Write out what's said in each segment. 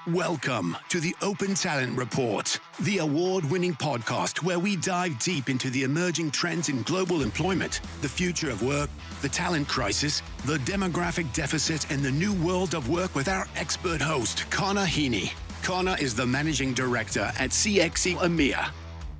Welcome to the Open Talent Report, the award-winning podcast where we dive deep into the emerging trends in global employment, the future of work, the talent crisis, the demographic deficit, and the new world of work with our expert host, Connor Heaney. Connor is the managing director at CXE EMEA,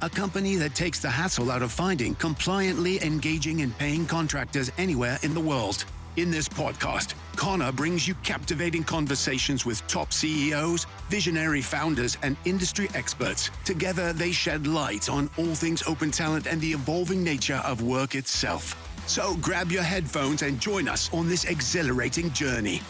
a company that takes the hassle out of finding, compliantly engaging and paying contractors anywhere in the world. In this podcast, Connor brings you captivating conversations with top CEOs, visionary founders, and industry experts. Together, they shed light on all things open talent and the evolving nature of work itself. So grab your headphones and join us on this exhilarating journey.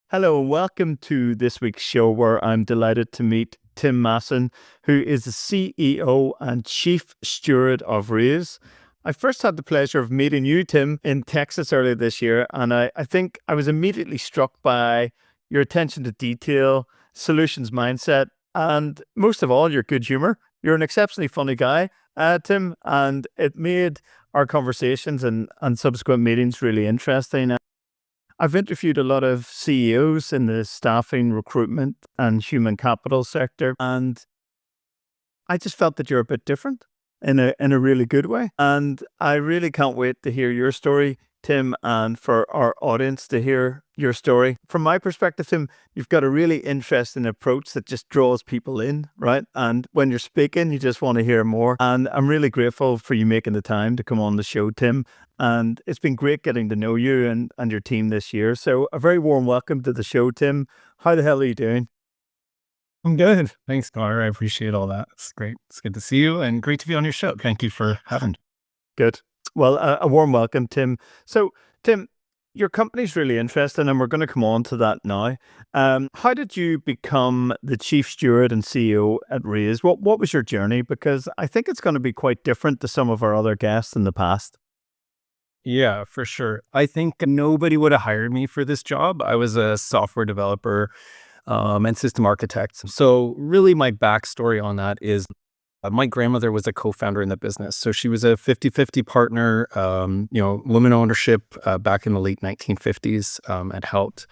Hello and welcome to this week's show where I'm delighted to meet Tim Masson, who is the CEO and Chief Steward of Raise. I first had the pleasure of meeting you, Tim, in Texas earlier this year, and I think I was immediately struck by your attention to detail, solutions mindset, and most of all, your good humor. You're an exceptionally funny guy, Tim, and it made our conversations and subsequent meetings really interesting. I've interviewed a lot of CEOs in the staffing, recruitment, and human capital sector, and I just felt that you're a bit different in a really good way. And I really can't wait to hear your story, Tim, and for our audience to hear your story. From my perspective, Tim, you've got a really interesting approach that just draws people in, right? And when you're speaking, you just want to hear more. And I'm really grateful for you making the time to come on the show, Tim. And it's been great getting to know you and your team this year. So a very warm welcome to the show, Tim. How the hell are you doing? I'm good. Thanks, Connor. I appreciate all that. It's great. It's good to see you and great to be on your show. Thank you for having me. Good. Well, a warm welcome, Tim. So, Tim, your company's really interesting and we're going to come on to that now. How did you become the Chief Steward and CEO at Raise? What was your journey? Because I think it's going to be quite different to some of our other guests in the past. Yeah, for sure. I think nobody would have hired me for this job. I was a software developer and system architect. So really my backstory on that is my grandmother was a co-founder in the business. So she was a 50-50 partner, women ownership back in the late 1950s and helped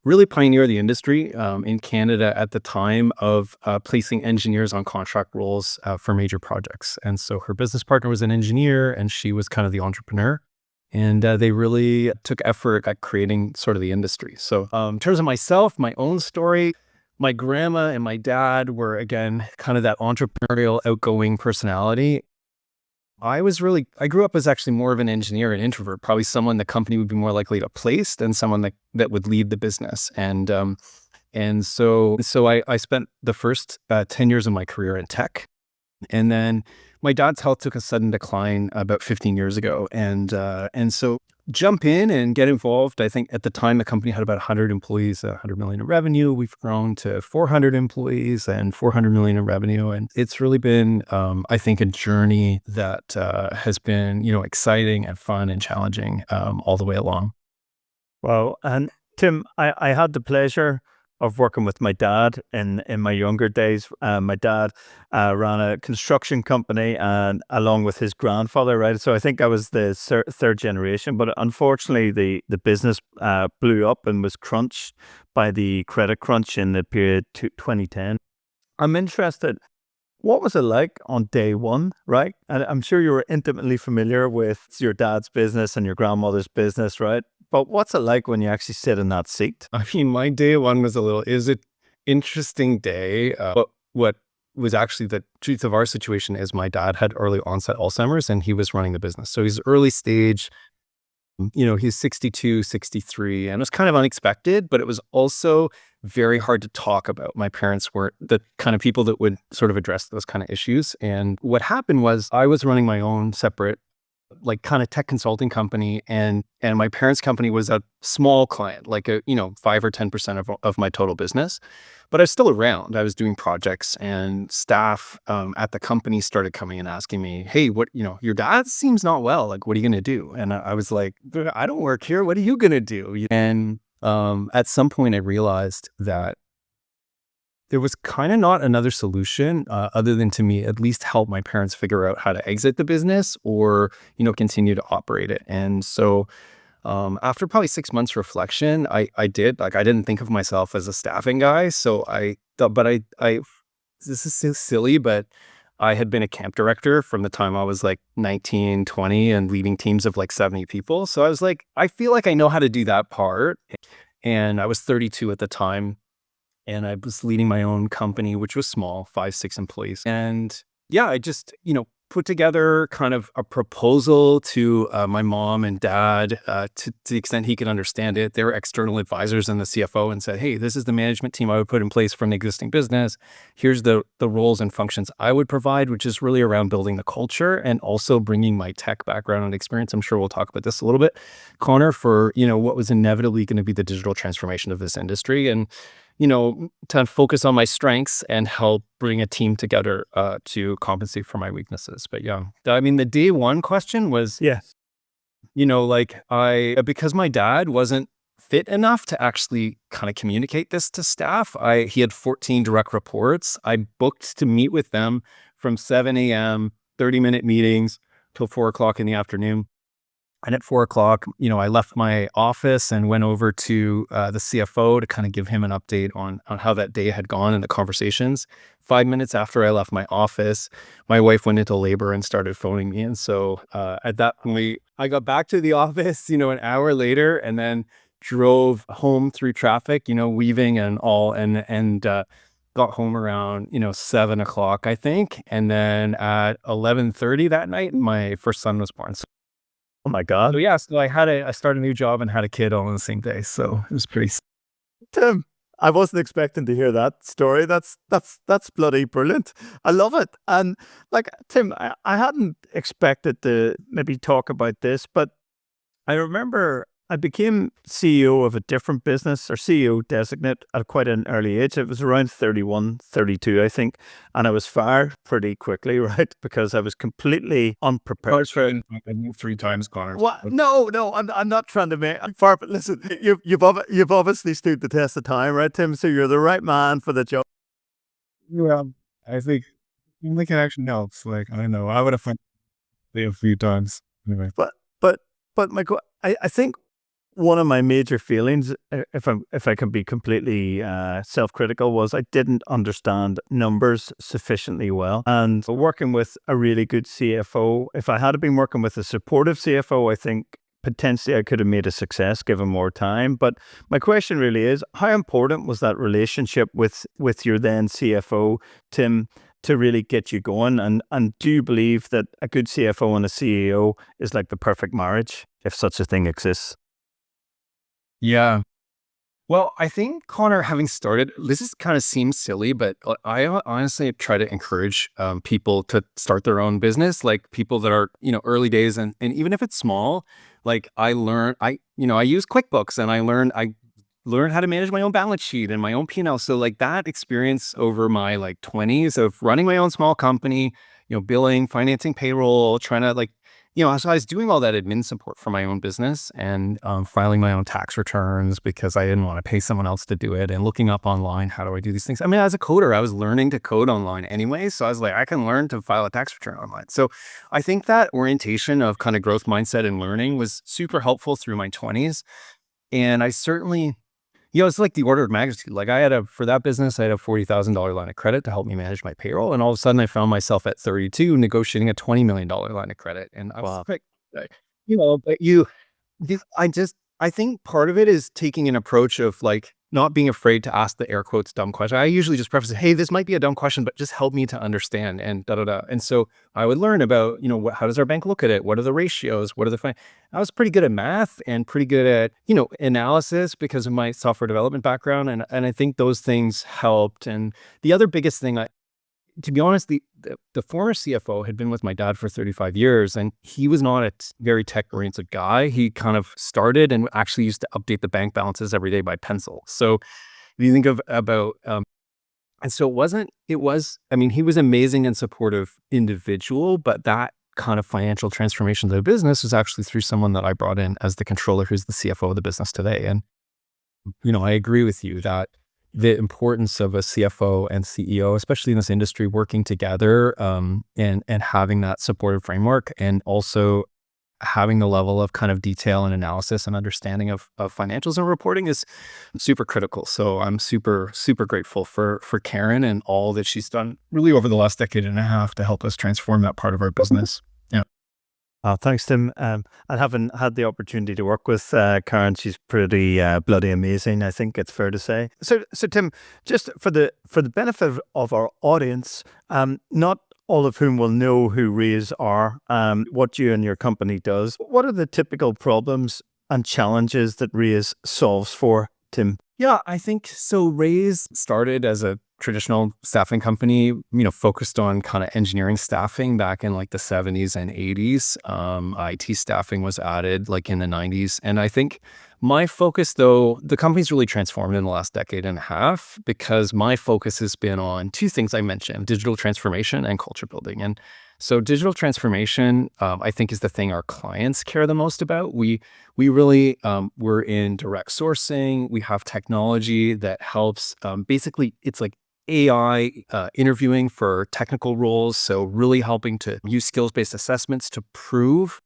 really pioneer the industry in Canada at the time of placing engineers on contract roles for major projects. And so her business partner was an engineer and she was kind of the entrepreneur. And they really took effort at creating sort of the industry. So in terms of myself, my own story, my grandma and my dad were, again, kind of that entrepreneurial, outgoing personality. I grew up as actually more of an engineer, an introvert, probably someone the company would be more likely to place than someone that would lead the business. And so I spent the first 10 years of my career in tech. And then my dad's health took a sudden decline about 15 years ago. And so jump in and get involved. I think at the time, the company had about 100 employees, 100 million in revenue. We've grown to 400 employees and 400 million in revenue. And it's really been, I think, a journey that has been, exciting and fun and challenging all the way along. Wow. And Tim, I had the pleasure of working with my dad in my younger days. My dad ran a construction company and along with his grandfather, right? So I think I was the third generation, but unfortunately the business blew up and was crunched by the credit crunch in the period 2010. I'm interested, what was it like on day one, right? And I'm sure you were intimately familiar with your dad's business and your grandmother's business, right? But what's it like when you actually sit in that seat? I mean, my day one was an interesting day. What was actually the truth of our situation is my dad had early onset Alzheimer's and he was running the business. So he's early stage, he's 62, 63, and it was kind of unexpected, but it was also very hard to talk about. My parents weren't the kind of people that would sort of address those kind of issues. And what happened was I was running my own separate kind of tech consulting company, and my parents' company was a small client, 5 or 10% of my total business. But I was still around. I was doing projects, and staff at the company started coming and asking me, "Hey, your dad seems not well. Like, what are you going to do?" And I was like, "I don't work here. What are you going to do?" And at some point, I realized that there was kind of not another solution other than to me at least help my parents figure out how to exit the business or, continue to operate it. And so After probably 6 months reflection, I didn't think of myself as a staffing guy. So I thought, but I this is so silly, but I had been a camp director from the time I was like 19, 20 and leading teams of like 70 people. So I was like, I feel like I know how to do that part. And I was 32 at the time. And I was leading my own company, which was small, 5, 6 employees. And yeah, I just, put together kind of a proposal to my mom and dad to the extent he could understand it. They were external advisors and the CFO and said, hey, this is the management team I would put in place for an existing business. Here's the roles and functions I would provide, which is really around building the culture and also bringing my tech background and experience. I'm sure we'll talk about this a little bit, Connor, for, what was inevitably going to be the digital transformation of this industry. And to focus on my strengths and help bring a team together to compensate for my weaknesses. But yeah, I mean, the day one question was, because my dad wasn't fit enough to actually kind of communicate this to staff. He had 14 direct reports. I booked to meet with them from 7 a.m., 30-minute meetings till 4 o'clock in the afternoon. And at 4 o'clock, I left my office and went over to the CFO to kind of give him an update on how that day had gone and the conversations. 5 minutes after I left my office, my wife went into labor and started phoning me. And so at that point, I got back to the office, an hour later, and then drove home through traffic, weaving and all, and got home around, 7 o'clock, I think. And then at 11:30 that night, my first son was born. Oh my God. So yeah, so I started a new job and had a kid all on the same day. So it was pretty. Tim, I wasn't expecting to hear that story. That's bloody brilliant. I love it. And like, Tim, I hadn't expected to maybe talk about this, but I remember I became CEO of a different business, or CEO designate, at quite an early age. It was around 31, 32, I think. And I was fired pretty quickly, right? Because I was completely unprepared. I moved 3 times, Connor. What? No, I'm not trying to make far, but listen, you've obviously stood the test of time, right, Tim? So you're the right man for the job. Yeah, I think connection helps. Like, I don't know, I would have found a few times anyway. But I think one of my major feelings, if I can be completely self-critical, was I didn't understand numbers sufficiently well. And working with a really good CFO, if I had been working with a supportive CFO, I think potentially I could have made a success given more time. But my question really is, how important was that relationship with your then CFO, Tim, to really get you going? And do you believe that a good CFO and a CEO is like the perfect marriage, if such a thing exists? Yeah. Well, I think, Connor, having started, this is kind of seems silly, but I honestly try to encourage people to start their own business, like people that are, early days. And even if it's small, like I use QuickBooks and I learned how to manage my own balance sheet and my own P&L. So like that experience over my like 20s of running my own small company, billing, financing payroll, trying to so I was doing all that admin support for my own business and filing my own tax returns because I didn't want to pay someone else to do it, and looking up online, how do I do these things? I mean, as a coder, I was learning to code online anyway. So I was like, I can learn to file a tax return online. So I think that orientation of kind of growth mindset and learning was super helpful through my 20s. And I certainly, it's like the order of magnitude. Like for that business, I had a $40,000 line of credit to help me manage my payroll. And all of a sudden I found myself at 32 negotiating a $20 million line of credit. And I was like, but I think part of it is taking an approach of like not being afraid to ask the air quotes dumb question. I usually just preface it, hey, this might be a dumb question, but just help me to understand and da-da-da. And so I would learn about, how does our bank look at it? What are the ratios? What are the I was pretty good at math and pretty good at, analysis because of my software development background. And I think those things helped. And the other biggest thing, to be honest, the former CFO had been with my dad for 35 years, and he was not a very tech-oriented guy. He kind of started and actually used to update the bank balances every day by pencil. So if you think about, and so he was amazing and supportive individual, but that kind of financial transformation of the business was actually through someone that I brought in as the controller, who's the CFO of the business today. And, I agree with you that the importance of a CFO and CEO, especially in this industry, working together and having that supportive framework. And also, having the level of kind of detail and analysis and understanding of financials and reporting is super critical. So I'm super, super grateful for Karen and all that she's done really over the last decade and a half to help us transform that part of our business. Yeah. Thanks, Tim. I haven't had the opportunity to work with Karen. She's pretty bloody amazing, I think it's fair to say. So Tim, just for the benefit of our audience, not all of whom will know who Raise are, what you and your company does. What are the typical problems and challenges that Raise solves for, Tim? Yeah, I think so. Raise started as a traditional staffing company, focused on kind of engineering staffing back in like the 70s and 80s. IT staffing was added like in the 90s. And I think my focus, though, the company's really transformed in the last decade and a half because my focus has been on two things I mentioned: digital transformation and culture building. And so digital transformation, I think, is the thing our clients care the most about. We really, we're in direct sourcing. We have technology that helps, basically, it's like AI interviewing for technical roles. So really helping to use skills-based assessments to prove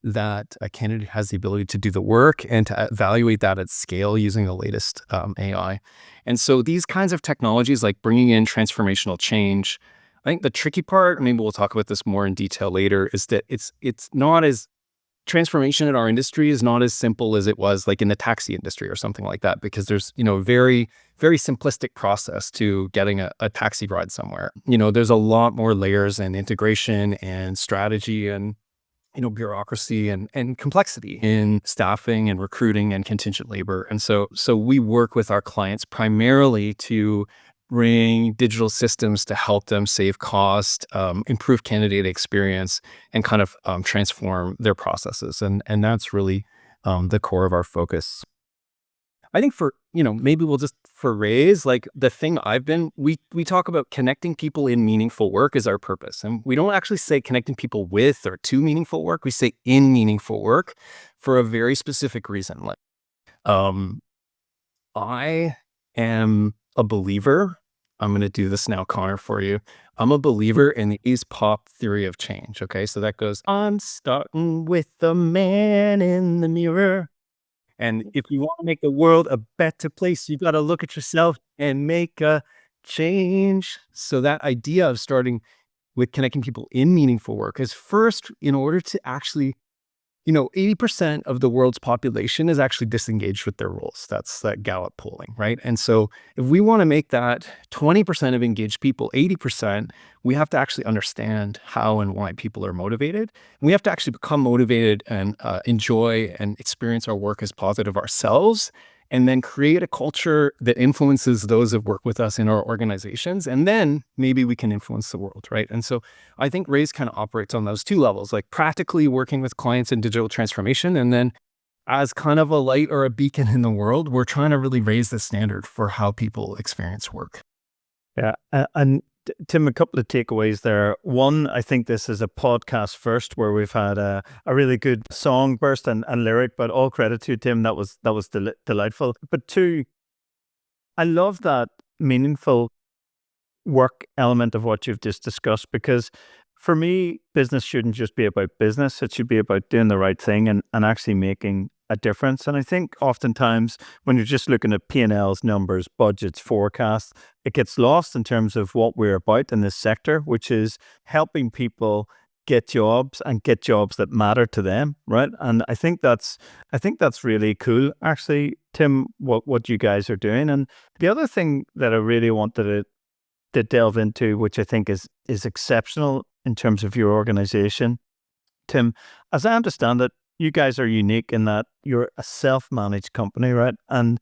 that a candidate has the ability to do the work and to evaluate that at scale using the latest AI. And so these kinds of technologies, like bringing in transformational change, I think the tricky part, maybe we'll talk about this more in detail later, is that it's not as transformation in our industry is not as simple as it was like in the taxi industry or something like that, because there's, very, very simplistic process to getting a taxi ride somewhere. There's a lot more layers and integration and strategy and bureaucracy and complexity in staffing and recruiting and contingent labor. And so we work with our clients primarily to bring digital systems to help them save cost, improve candidate experience, and kind of transform their processes. And that's really the core of our focus. I think maybe we'll just, for Raise, like the thing we talk about connecting people in meaningful work is our purpose. And we don't actually say connecting people with or to meaningful work. We say in meaningful work for a very specific reason. Like, I am a believer. I'm going to do this now, Connor, for you. I'm a believer in the East Pop theory of change. Okay. So that goes, I'm starting with the man in the mirror. And if you want to make the world a better place, you got to look at yourself and make a change. So that idea of starting with connecting people in meaningful work is first, in order to actually, 80% of the world's population is actually disengaged with their roles. That's that Gallup polling, right? And so if we want to make that 20% of engaged people 80%, we have to actually understand how and why people are motivated. We have to actually become motivated and enjoy and experience our work as positive ourselves, and then create a culture that influences those that work with us in our organizations. And then maybe we can influence the world, right? And so I think Raise kind of operates on those two levels, like practically working with clients in digital transformation. And then as kind of a light or a beacon in the world, we're trying to really raise the standard for how people experience work. Yeah. And Tim, a couple of takeaways there. One, I think this is a podcast first where we've had a really good song burst and lyric, but all credit to you, Tim. That was delightful. But two, I love that meaningful work element of what you've just discussed, because for me, business shouldn't just be about business. It should be about doing the right thing and actually making a difference. And I think oftentimes when you're just looking at P&Ls, numbers, budgets, forecasts, it gets lost in terms of what we're about in this sector, which is helping people get jobs and get jobs that matter to them, right? And I think that's really cool, actually, Tim, what you guys are doing. And the other thing that I really wanted to delve into, which I think is exceptional in terms of your organization, Tim, as I understand it, you guys are unique in that you're a self-managed company, right? And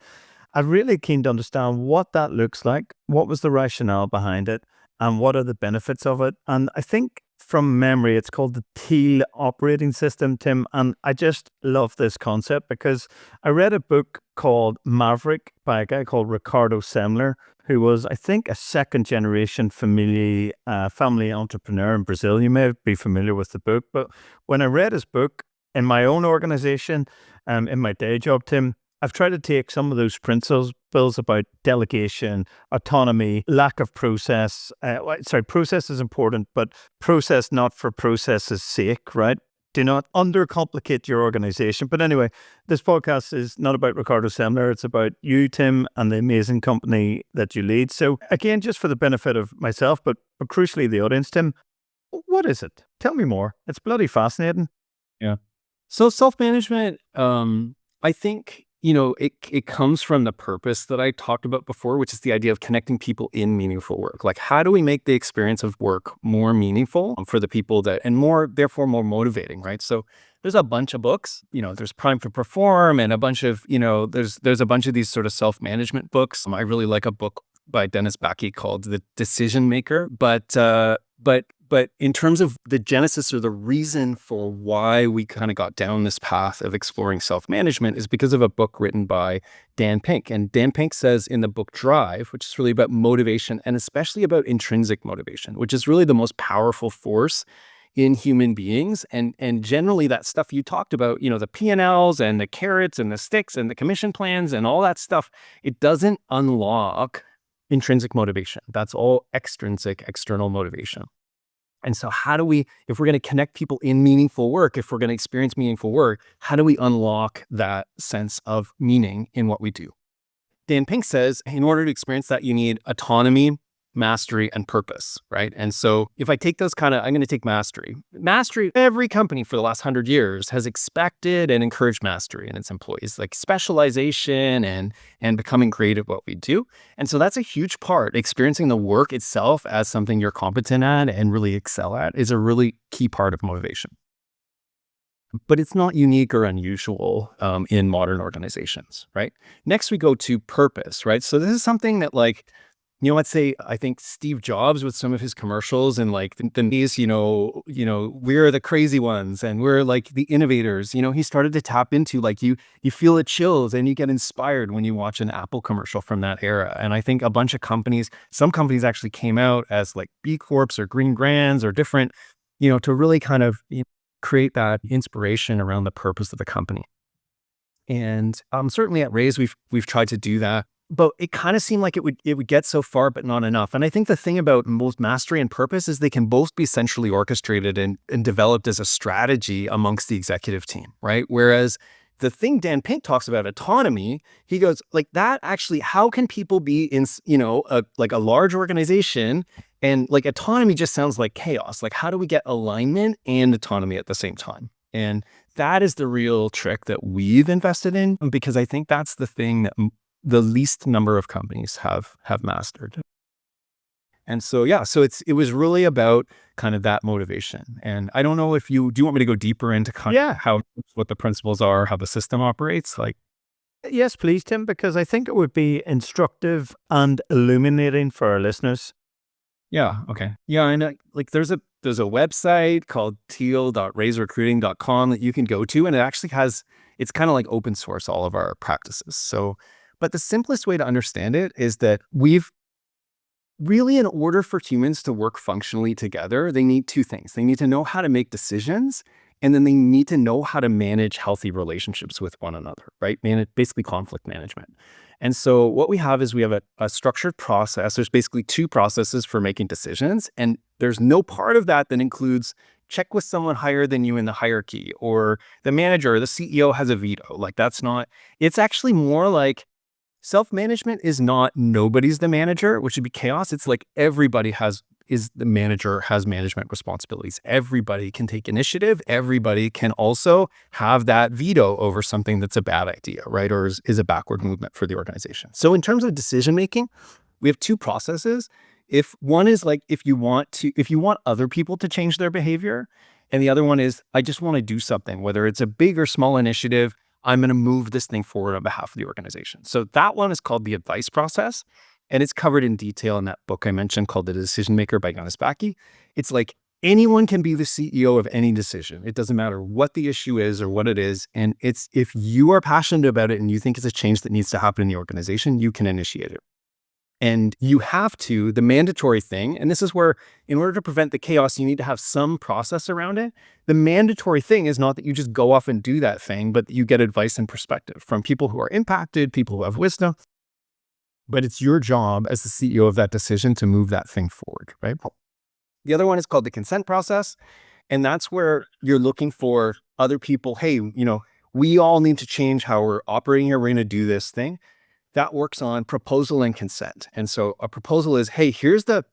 I'm really keen to understand what that looks like. What was the rationale behind it? And what are the benefits of it? And I think from memory, it's called the Teal operating system, Tim. And I just love this concept because I read a book called Maverick by a guy called Ricardo Semler, who was, I think, a second generation family entrepreneur in Brazil. You may be familiar with the book, but when I read his book in my own organization, in my day job, Tim, I've tried to take some of those principles about delegation, autonomy, lack of process. Process is important, but process not for process's sake, right? Do not undercomplicate your organization. But anyway, this podcast is not about Ricardo Semler. It's about you, Tim, and the amazing company that you lead. So again, just for the benefit of myself, but crucially the audience, Tim, what is it? Tell me more. It's bloody fascinating. Yeah. So self-management, I think, it comes from the purpose that I talked about before, which is the idea of connecting people in meaningful work. Like, how do we make the experience of work more meaningful for the people therefore more motivating, right? So there's a bunch of books, there's Prime to Perform and a bunch of, there's a bunch of these sort of self-management books. I really like a book by Dennis Bakke called The Decision Maker. But in terms of the genesis or the reason for why we kind of got down this path of exploring self-management is because of a book written by Dan Pink. And Dan Pink says in the book Drive, which is really about motivation and especially about intrinsic motivation, which is really the most powerful force in human beings. And generally that stuff you talked about, the P&Ls and the carrots and the sticks and the commission plans and all that stuff, it doesn't unlock intrinsic motivation. That's all extrinsic, external motivation. And so if we're going to connect people in meaningful work, if we're going to experience meaningful work, how do we unlock that sense of meaning in what we do? Dan Pink says, in order to experience that, you need autonomy, mastery, and purpose, right? And so if I take I'm going to take mastery. Mastery, every company for the last 100 years has expected and encouraged mastery in its employees, like specialization and becoming great at what we do. And so that's a huge part. Experiencing the work itself as something you're competent at and really excel at is a really key part of motivation. But it's not unique or unusual in modern organizations, right? Next, we go to purpose, right? So this is something that let's say, I think Steve Jobs with some of his commercials and these, we're the crazy ones and we're like the innovators, he started to tap into you feel the chills and you get inspired when you watch an Apple commercial from that era. And I think some companies actually came out as like B Corps or Green Grands or different, to really kind of create that inspiration around the purpose of the company. And certainly at Raise, we've tried to do that. But it kind of seemed like it would get so far, but not enough. And I think the thing about both mastery and purpose is they can both be centrally orchestrated and developed as a strategy amongst the executive team, right? Whereas the thing Dan Pink talks about, autonomy, he goes like that actually, how can people be in, a large organization and autonomy just sounds like chaos. Like, how do we get alignment and autonomy at the same time? And that is the real trick that we've invested in, because I think that's the thing that the least number of companies have mastered. And so, it was really about kind of that motivation. And I don't know if do you want me to go deeper into what the principles are, how the system operates? Yes, please, Tim, because I think it would be instructive and illuminating for our listeners. Yeah. Okay. Yeah. And there's a website called teal.raiserecruiting.com that you can go to, and it's kind of like open source, all of our practices. So, but the simplest way to understand it is that we've really, in order for humans to work functionally together, they need two things. They need to know how to make decisions, and then they need to know how to manage healthy relationships with one another, right? Basically conflict management. And so what we have is we have a structured process. There's basically two processes for making decisions, and there's no part of that includes check with someone higher than you in the hierarchy, or the manager or the CEO has a veto. It's actually more like self-management is not nobody's the manager, which would be chaos. It's like everybody is the manager, has management responsibilities. Everybody can take initiative. Everybody can also have that veto over something that's a bad idea, right? Or is a backward movement for the organization. So in terms of decision-making, we have two processes. If one is if you want other people to change their behavior, and the other one is, I just want to do something, whether it's a big or small initiative, I'm going to move this thing forward on behalf of the organization. So that one is called the advice process, and it's covered in detail in that book I mentioned called The Decision Maker by Dennis Bakke. It's like anyone can be the CEO of any decision. It doesn't matter what the issue is or what it is. And it's if you are passionate about it and you think it's a change that needs to happen in the organization, you can initiate it. And you have to, the mandatory thing, and this is where, in order to prevent the chaos, you need to have some process around it. The mandatory thing is not that you just go off and do that thing, but that you get advice and perspective from people who are impacted, people who have wisdom. But it's your job as the CEO of that decision to move that thing forward, right? The other one is called the consent process. And that's where you're looking for other people. Hey, we all need to change how we're operating here. We're going to do this thing. That works on proposal and consent. And so a proposal is, hey, here's the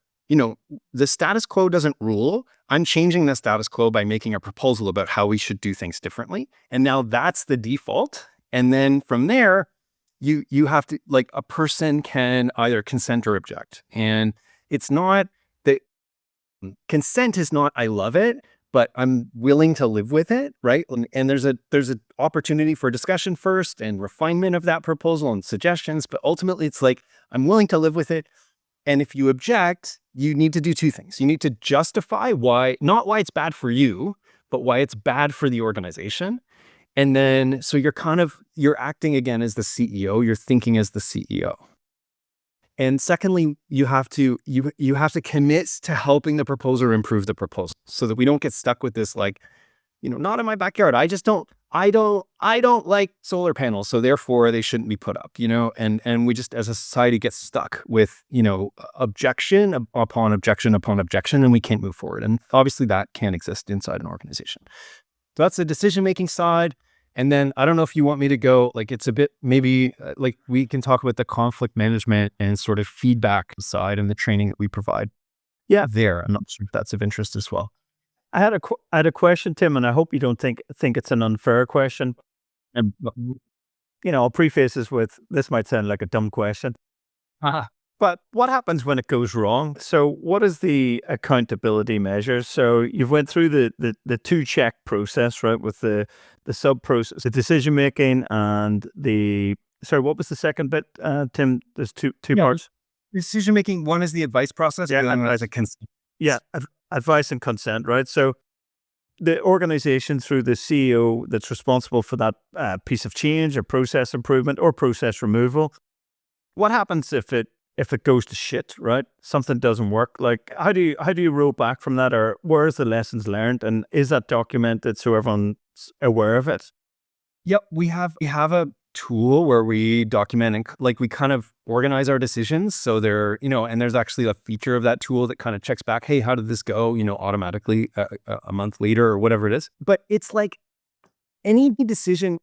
status quo doesn't rule. I'm changing the status quo by making a proposal about how we should do things differently. And now that's the default. And then from there, you have to, like, a person can either consent or object. And it's not that consent is not, I love it, but I'm willing to live with it, right? And there's an opportunity for discussion first and refinement of that proposal and suggestions. But ultimately, it's like, I'm willing to live with it. And if you object, you need to do two things. You need to justify not why it's bad for you, but why it's bad for the organization. And then, so you're acting again as the CEO, you're thinking as the CEO. And secondly, you have to commit to helping the proposer improve the proposal so that we don't get stuck with this, like, not in my backyard. I don't like solar panels, so therefore they shouldn't be put up, and we just as a society get stuck with, objection upon objection upon objection, and we can't move forward. And obviously that can't exist inside an organization. So that's the decision-making side. And then I don't know if you want me to go, like, it's a bit, maybe like we can talk about the conflict management and sort of feedback side and the training that we provide. Yeah. There. I'm not sure if that's of interest as well. I had a question, Tim, and I hope you don't think it's an unfair question. And I'll preface this with, this might sound like a dumb question. But what happens when it goes wrong? So what is the accountability measures? So you've went through the two-check process, right, with the sub-process, the decision-making, and what was the second bit, Tim? There's two parts. Decision-making, one is the advice process, and then there's a consent. Yeah, advice and consent, right? So the organization, through the CEO that's responsible for that piece of change or process improvement or process removal, what happens if it goes to shit, right? Something doesn't work. Like, how do you roll back from that, or where's the lessons learned, and is that documented so everyone's aware of it? Yep, we have a tool where we document and, like, we kind of organize our decisions. So and there's actually a feature of that tool that kind of checks back, hey, how did this go? Automatically a month later or whatever it is. But it's like any decision.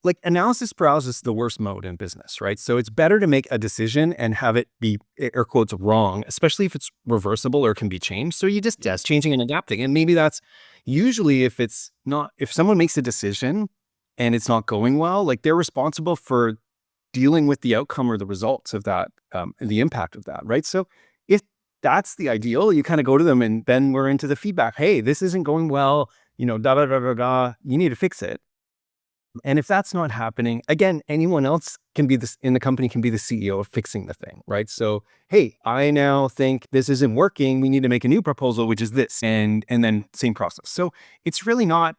Like, analysis paralysis is the worst mode in business, right? So it's better to make a decision and have it be, air quotes, wrong, especially if it's reversible or can be changed. So you just changing and adapting. And maybe that's usually if someone makes a decision and it's not going well, like, they're responsible for dealing with the outcome or the results of that, the impact of that, right? So if that's the ideal, you kind of go to them, and then we're into the feedback. Hey, this isn't going well, da da da da da. You need to fix it. And if that's not happening, again, anyone else in the company can be the CEO of fixing the thing, right? So, hey, I now think this isn't working. We need to make a new proposal, which is this, and then same process. So it's really not,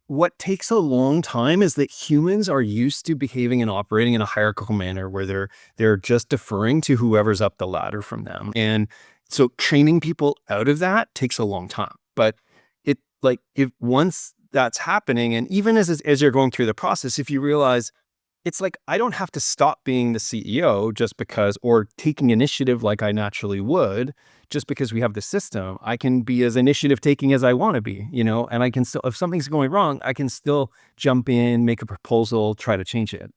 what takes a long time is that humans are used to behaving and operating in a hierarchical manner where they're just deferring to whoever's up the ladder from them. And so training people out of that takes a long time. But if once that's happening, and even as you're going through the process, if you realize, it's like, I don't have to stop being the CEO just because, or taking initiative like I naturally would, just because we have the system. I can be as initiative taking as I want to be, and I can still, if something's going wrong, I can still jump in, make a proposal, try to change it.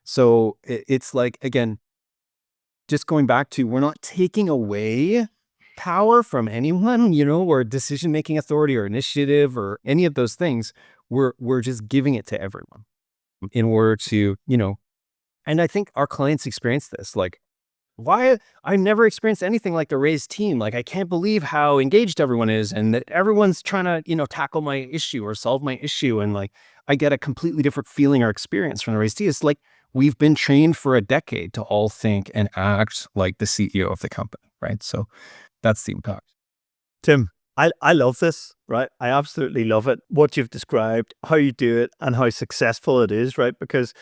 So it's like, again, just going back to, we're not taking away power from anyone, or decision-making authority or initiative or any of those things. We're just giving it to everyone in order to, and I think our clients experience this. Like, why I never experienced anything like the Raise team. Like, I can't believe how engaged everyone is, and that everyone's trying to, tackle my issue or solve my issue. And, like, I get a completely different feeling or experience from the Raise team. It's like, we've been trained for a decade to all think and act like the CEO of the company, right? So that's the impact. Tim, I love this, right? I absolutely love it. What you've described, how you do it, and how successful it is, right? Because,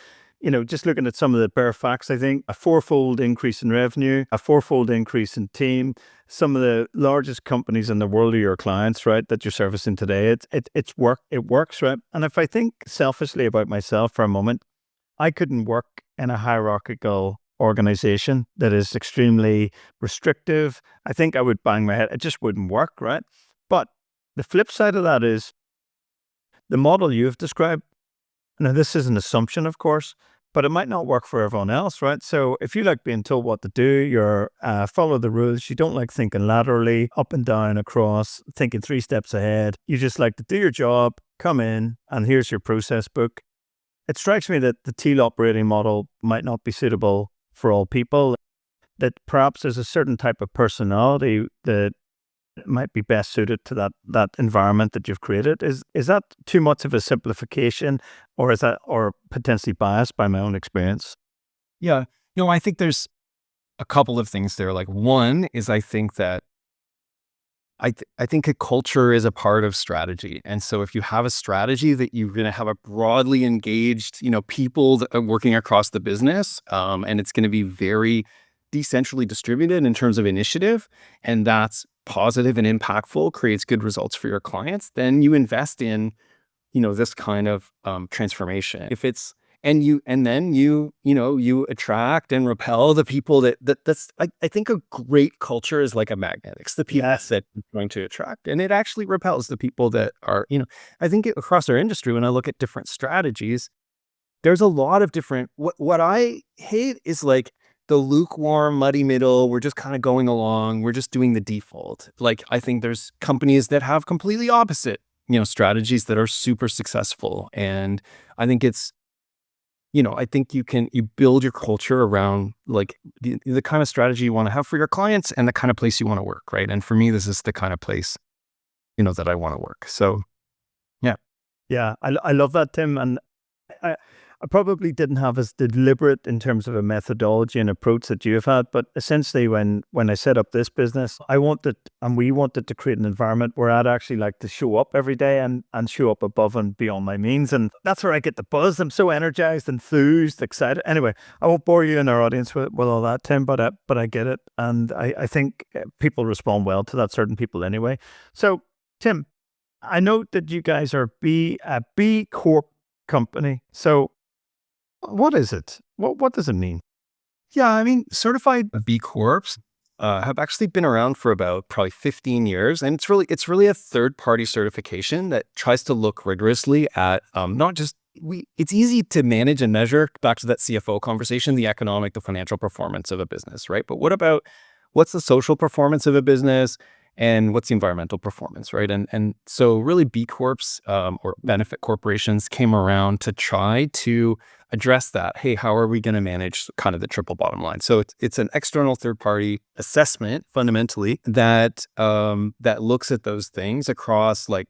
just looking at some of the bare facts, I think a 4-fold increase in revenue, a 4-fold increase in team, some of the largest companies in the world are your clients, right? That you're servicing today. It works, right? And if I think selfishly about myself for a moment, I couldn't work in a hierarchical organization that is extremely restrictive. I think I would bang my head. It just wouldn't work, right? But the flip side of that is the model you've described. Now, this is an assumption, of course, but it might not work for everyone else, right? So if you like being told what to do, you're follow the rules, you don't like thinking laterally, up and down, across, thinking 3 steps ahead. You just like to do your job, come in, and here's your process book. It strikes me that the Teal operating model might not be suitable for all people, that perhaps there's a certain type of personality that might be best suited to that environment that you've created. Is that too much of a simplification, or is that, or potentially biased by my own experience? Yeah. I think there's a couple of things there. Like, one is, I think that I think a culture is a part of strategy. And so if you have a strategy that you're going to have a broadly engaged, people that are working across the business, and it's going to be very decentrally distributed in terms of initiative, and that's positive and impactful, creates good results for your clients, then you invest in, this kind of transformation. If it's you attract and repel the people that's I think a great culture is like a magnet. It's the people that you're going to attract, and it actually repels the people that are, I think across our industry, when I look at different strategies, there's a lot of different, what I hate is like the lukewarm, muddy middle. We're just kind of going along. We're just doing the default. Like, I think there's companies that have completely opposite, strategies that are super successful. And I think it's, I think you build your culture around like the kind of strategy you want to have for your clients and the kind of place you want to work, right? And for me, this is the kind of place, that I want to work. So, yeah. Yeah, I love that, Tim. And I probably didn't have as deliberate in terms of a methodology and approach that you have had, but essentially when I set up this business, we wanted to create an environment where I'd actually like to show up every day and show up above and beyond my means. And that's where I get the buzz. I'm so energized, enthused, excited. Anyway, I won't bore you and our audience with all that, Tim, but I get it. And I think people respond well to that, certain people anyway. So, Tim, I know that you guys are a B Corp company. So what is it? What does it mean? Yeah, I mean, certified B Corps have actually been around for about probably 15 years. And it's really a third-party certification that tries to look rigorously at not just, it's easy to manage and measure, back to that CFO conversation, the financial performance of a business, right? But what's the social performance of a business? And what's the environmental performance, right? And so really B Corps or benefit corporations came around to try to address that. Hey, how are we going to manage kind of the triple bottom line? So it's an external third party assessment fundamentally that looks at those things across like,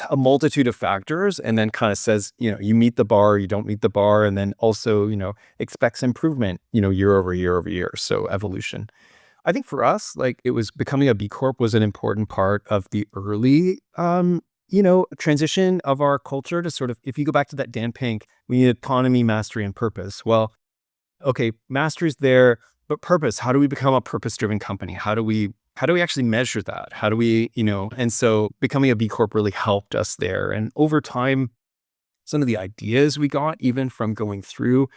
a multitude of factors, and then kind of says, you meet the bar, you don't meet the bar, and then also, expects improvement, year over year over year. So evolution. I think for us, like, it was becoming a B Corp was an important part of the early, transition of our culture to sort of, if you go back to that Dan Pink, we need autonomy, mastery, and purpose. Well, okay, mastery's there, but purpose, how do we become a purpose-driven company? How do we actually measure that? How do we, and so becoming a B Corp really helped us there. And over time, some of the ideas we got, even from going through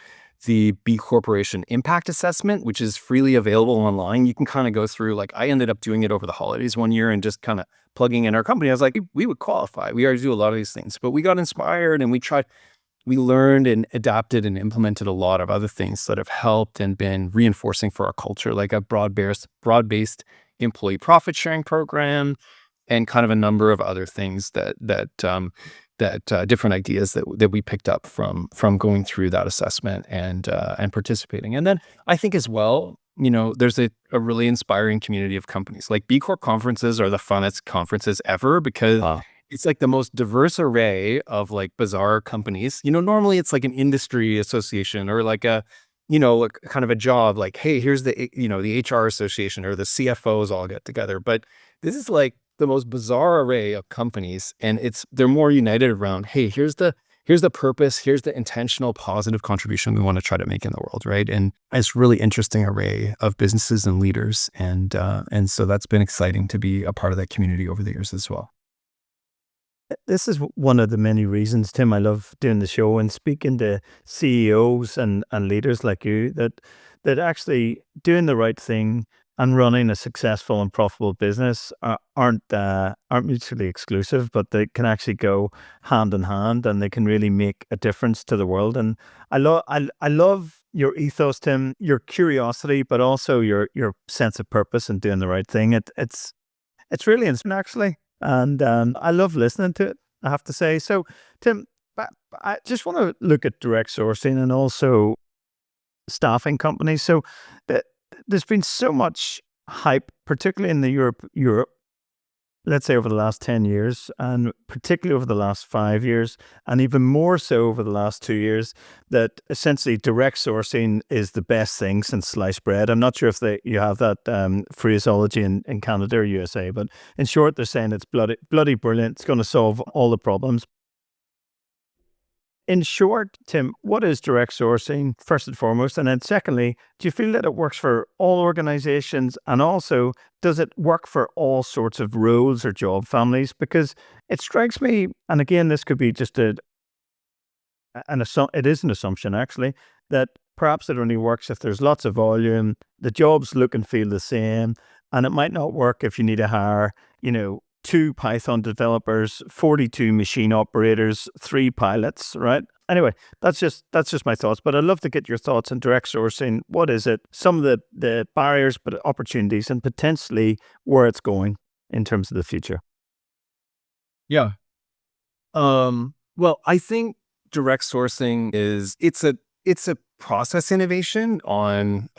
the B Corporation impact assessment, which is freely available online. You can kind of go through, like, I ended up doing it over the holidays one year and just kind of plugging in our company. I was like, we would qualify. We already do a lot of these things, but we got inspired and we learned and adapted and implemented a lot of other things that have helped and been reinforcing for our culture, like a broad-based employee profit sharing program and kind of a number of other things that different ideas that we picked up from going through that assessment and participating. And then I think as well, there's a really inspiring community of companies. Like, B Corp conferences are the funnest conferences ever because it's like the most diverse array of like bizarre companies. Normally it's like an industry association or like a kind of a job, like, hey, here's the HR association or the CFOs all get together. But this is like the most bizarre array of companies, and they're more united around, hey, here's the purpose, here's the intentional positive contribution we want to try to make in the world, right? And it's really interesting array of businesses and leaders, and so that's been exciting to be a part of that community over the years as well. This is one of the many reasons, Tim, I love doing the show and speaking to CEOs and leaders like you, that actually doing the right thing and running a successful and profitable business aren't mutually exclusive, but they can actually go hand in hand, and they can really make a difference to the world. And I love your ethos, Tim, your curiosity, but also your sense of purpose and doing the right thing. It's really inspiring, actually, and I love listening to it, I have to say. So, Tim, I just want to look at direct sourcing and also staffing companies. So, there's been so much hype, particularly in the Europe, let's say over the last 10 years, and particularly over the last 5 years, and even more so over the last 2 years, that essentially direct sourcing is the best thing since sliced bread. I'm not sure if you have that phraseology in Canada or USA, but in short, they're saying it's bloody brilliant. It's going to solve all the problems. In short, Tim, what is direct sourcing, first and foremost? And then secondly, do you feel that it works for all organizations? And also, does it work for all sorts of roles or job families? Because it strikes me, and again, this could be just it is an assumption actually, that perhaps it only works if there's lots of volume, the jobs look and feel the same, and it might not work if you need to hire, 2 Python developers, 42 machine operators, 3 pilots, right? Anyway, that's just my thoughts, but I'd love to get your thoughts on direct sourcing. What is it? Some of the barriers, but opportunities, and potentially where it's going in terms of the future. Yeah. Well, I think direct sourcing it's a process innovation on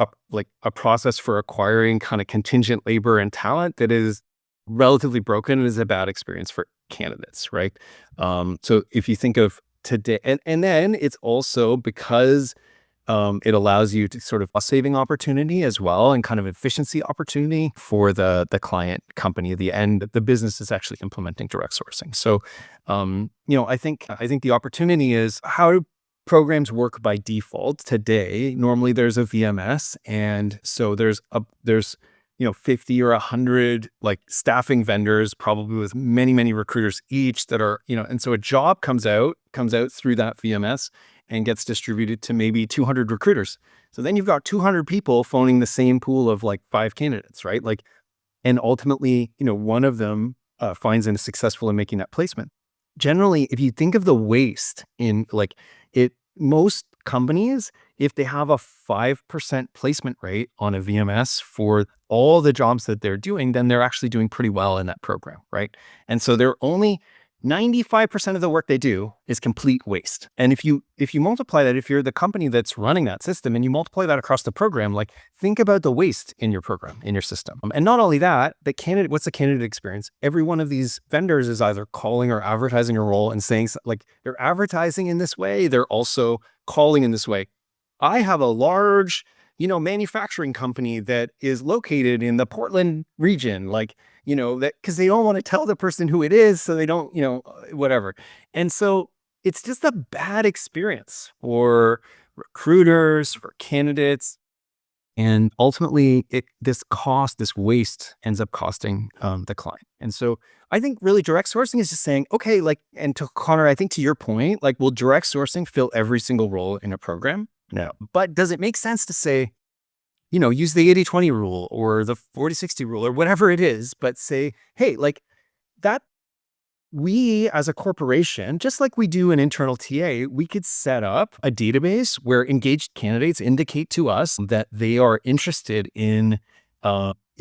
a process for acquiring kind of contingent labor and talent that is relatively broken and is a bad experience for candidates, right? So if you think of today, and then it's also because it allows you to sort of a saving opportunity as well, and kind of efficiency opportunity for the client company, the business is actually implementing direct sourcing. So, I think the opportunity is, how do programs work by default today? Normally there's a VMS, and so there's 50 or 100 like staffing vendors, probably with many recruiters each, that are, and so a job comes out through that VMS and gets distributed to maybe 200 recruiters. So then you've got 200 people phoning the same pool of like 5 candidates, right? Like, and ultimately, one of them finds and is successful in making that placement. Generally, if you think of the waste in most companies, if they have a 5% placement rate on a VMS for all the jobs that they're doing, then they're actually doing pretty well in that program, right? And so they're only 95% of the work they do is complete waste. And if you multiply that, if you're the company that's running that system and you multiply that across the program, like, think about the waste in your program, in your system. And not only that, what's the candidate experience? Every one of these vendors is either calling or advertising a role and saying, like, they're advertising in this way, they're also calling in this way. I have a large, manufacturing company that is located in the Portland region, that because they don't want to tell the person who it is, so they don't, whatever. And so it's just a bad experience for recruiters, for candidates. And ultimately, this waste ends up costing the client. And so I think really direct sourcing is just saying, okay, and to Connor, I think to your point, will direct sourcing fill every single role in a program? No. But does it make sense to say, use the 80-20 rule or the 40-60 rule or whatever it is, but say, hey, that we as a corporation, just like we do an internal TA, we could set up a database where engaged candidates indicate to us that they are interested in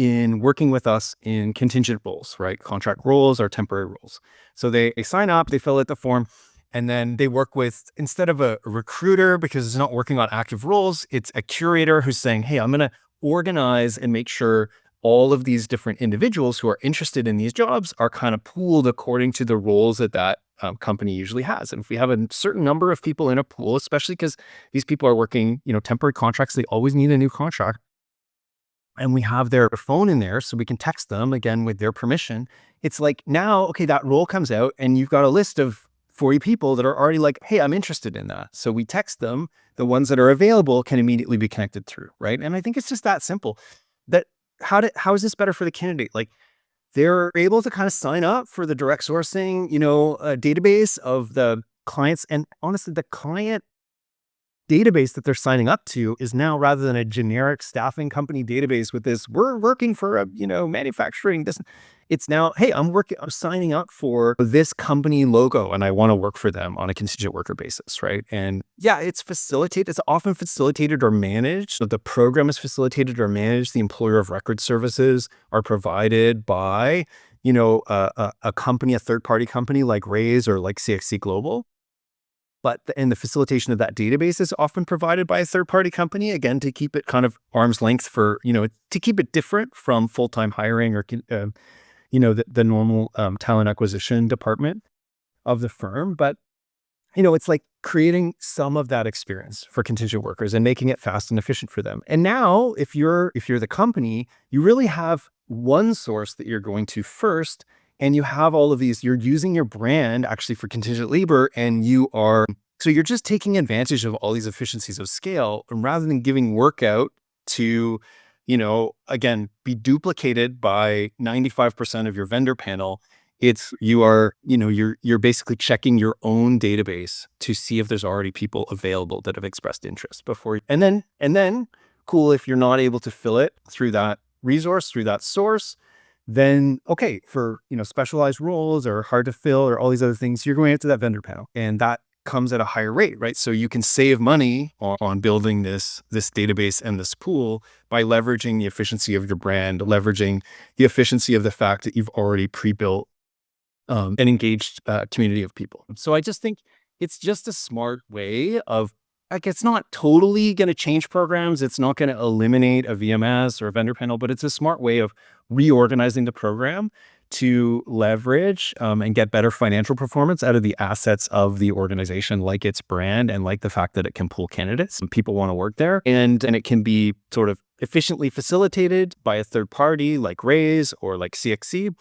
working with us in contingent roles, right? Contract roles or temporary roles. So they sign up, they fill out the form, and then they work with, instead of a recruiter, because it's not working on active roles, it's a curator who's saying, hey, I'm going to organize and make sure all of these different individuals who are interested in these jobs are kind of pooled according to the roles that company usually has. And if we have a certain number of people in a pool, especially because these people are working, temporary contracts, they always need a new contract. And we have their phone in there so we can text them again with their permission. It's like, now, okay, that role comes out and you've got a list of 40 people that are already like, hey, I'm interested in that. So we text them, the ones that are available can immediately be connected through, right? And I think it's just that simple. That how is this better for the candidate? Like, they're able to kind of sign up for the direct sourcing, database of the clients. And honestly, the client database that they're signing up to is now, rather than a generic staffing company database with this, we're working for a, manufacturing this, it's now, hey, I'm signing up for this company logo and I want to work for them on a contingent worker basis, right? And yeah, it's often facilitated or managed. So the program is facilitated or managed. The employer of record services are provided by, a company, a third-party company like Raise or like CXC Global. But the facilitation of that database is often provided by a third-party company, again, to keep it kind of arm's length to keep it different from full-time hiring or, the normal talent acquisition department of the firm. But, it's like creating some of that experience for contingent workers and making it fast and efficient for them. And now, if you're the company, you really have one source that you're going to first. And you have all of these, you're using your brand actually for contingent labor, and you're just taking advantage of all these efficiencies of scale. And rather than giving work out to, again, be duplicated by 95% of your vendor panel, you're basically checking your own database to see if there's already people available that have expressed interest before. And then cool, if you're not able to fill it through that resource, through that source, then okay, for specialized roles or hard to fill or all these other things, you're going into that vendor panel, and that comes at a higher rate, right? So you can save money on building this database and this pool by leveraging the efficiency of your brand, leveraging the efficiency of the fact that you've already pre-built an engaged community of people. So I just think it's just a smart way of, like, it's not totally going to change programs. It's not going to eliminate a VMS or a vendor panel, but it's a smart way of reorganizing the program to leverage and get better financial performance out of the assets of the organization, like its brand and like the fact that it can pull candidates and people want to work there. And it can be sort of efficiently facilitated by a third party like Raise or like CXC.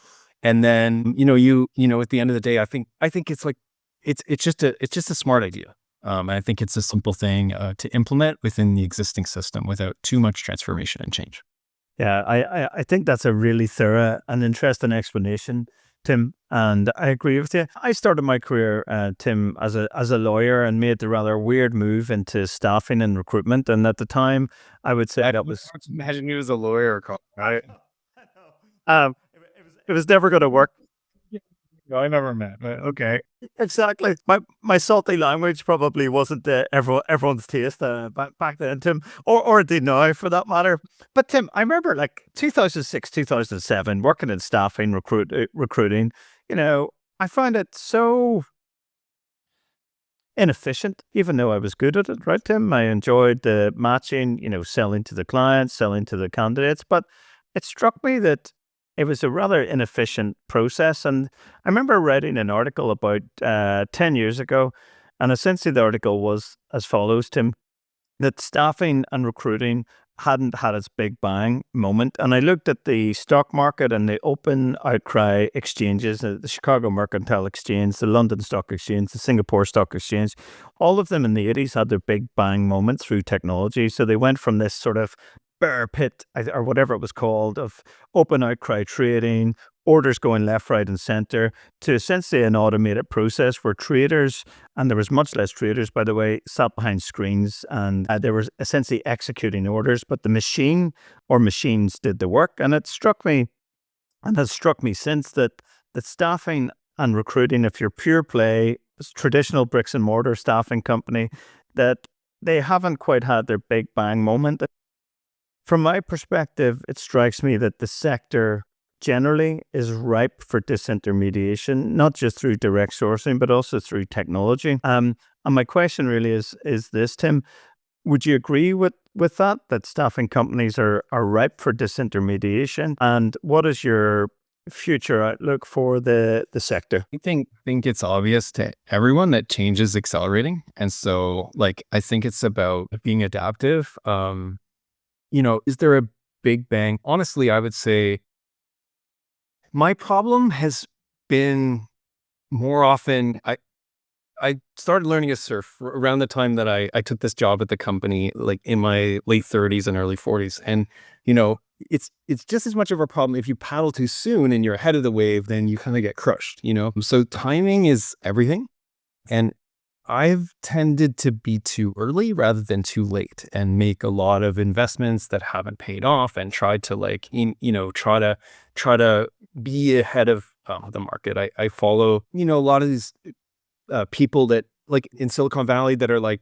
And then, at the end of the day, I think it's like, it's just a smart idea. I think it's a simple thing to implement within the existing system without too much transformation and change. Yeah, I think that's a really thorough and interesting explanation, Tim, and I agree with you. I started my career, Tim, as a lawyer, and made the rather weird move into staffing and recruitment. And at the time, I would say that was... Imagine you as a lawyer, right? It was never going to work. No, I never met, but okay. Exactly. My salty language probably wasn't everyone's taste back then, Tim, or indeed now for that matter. But Tim, I remember like 2006, 2007, working in staffing, recruiting. I find it so inefficient, even though I was good at it, right, Tim? I enjoyed the matching, selling to the clients, selling to the candidates, but it struck me that it was a rather inefficient process. And I remember writing an article about 10 years ago, and essentially the article was as follows, Tim, that staffing and recruiting hadn't had its big bang moment. And I looked at the stock market and the open outcry exchanges, the Chicago Mercantile Exchange, the London Stock Exchange, the Singapore Stock Exchange. All of them in the 80s had their big bang moment through technology. So they went from this sort of bear pit, or whatever it was called, of open outcry trading, orders going left, right, and center, to essentially an automated process where traders, and there was much less traders, by the way, sat behind screens, and they were essentially executing orders, but the machine or machines did the work. And it struck me, and has struck me since, that staffing and recruiting, if you're pure play, traditional bricks and mortar staffing company, that they haven't quite had their big bang moment. From my perspective, it strikes me that the sector generally is ripe for disintermediation, not just through direct sourcing, but also through technology. And my question really is this, Tim, would you agree with that staffing companies are ripe for disintermediation? And what is your future outlook for the sector? I think it's obvious to everyone that change is accelerating. And so, I think it's about being adaptive. Is there a big bang? Honestly, I would say my problem has been more often, I started learning to surf around the time that I took this job at the company, like in my late 30s and early 40s. And, it's just as much of a problem. If you paddle too soon and you're ahead of the wave, then you kind of get crushed, So timing is everything. And I've tended to be too early rather than too late and make a lot of investments that haven't paid off and tried to try to be ahead of the market. I follow, a lot of these people that like in Silicon Valley that are like,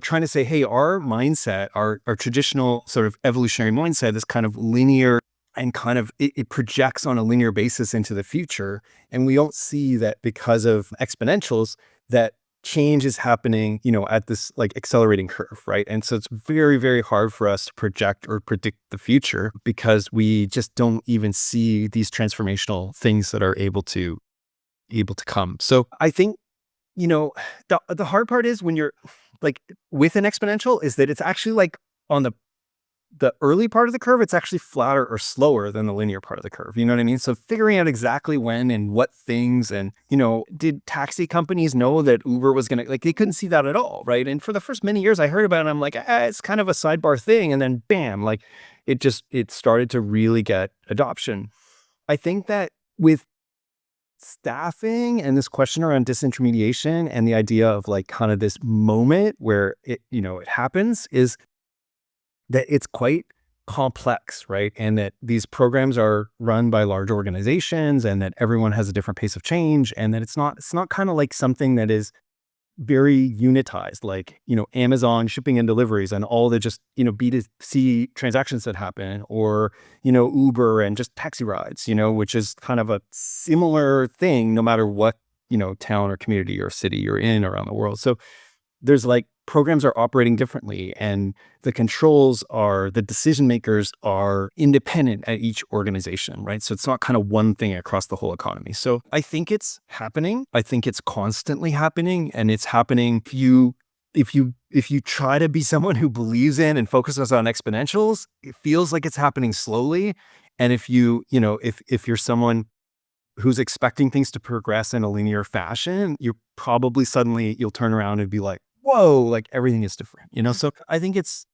trying to say, hey, our mindset, our traditional sort of evolutionary mindset is kind of linear and kind of it projects on a linear basis into the future. And we don't see that because of exponentials that change is happening, at this like accelerating curve, right? And so it's very, very hard for us to project or predict the future because we just don't even see these transformational things that are able to come. So I think, the hard part is when you're like with an exponential is that it's actually like on the early part of the curve, it's actually flatter or slower than the linear part of the curve. You know what I mean? So figuring out exactly when and what things and, did taxi companies know that Uber was going to, like, they couldn't see that at all, right? And for the first many years I heard about it, I'm like, it's kind of a sidebar thing. And then bam, like it started to really get adoption. I think that with staffing and this question around disintermediation and the idea of like kind of this moment where it happens is that it's quite complex, right? And that these programs are run by large organizations and that everyone has a different pace of change and that it's not kind of like something that is very unitized, like, Amazon shipping and deliveries and all the just, B2C transactions that happen or, Uber and just taxi rides, which is kind of a similar thing no matter what, town or community or city you're in around the world. So there's like programs are operating differently and the decision makers are independent at each organization, right? So it's not kind of one thing across the whole economy. So I think it's happening. I think it's constantly happening, and it's happening if you try to be someone who believes in and focuses on exponentials, it feels like it's happening slowly. And if if you're someone who's expecting things to progress in a linear fashion, you probably suddenly you'll turn around and be like, whoa, like everything is different, So I think it's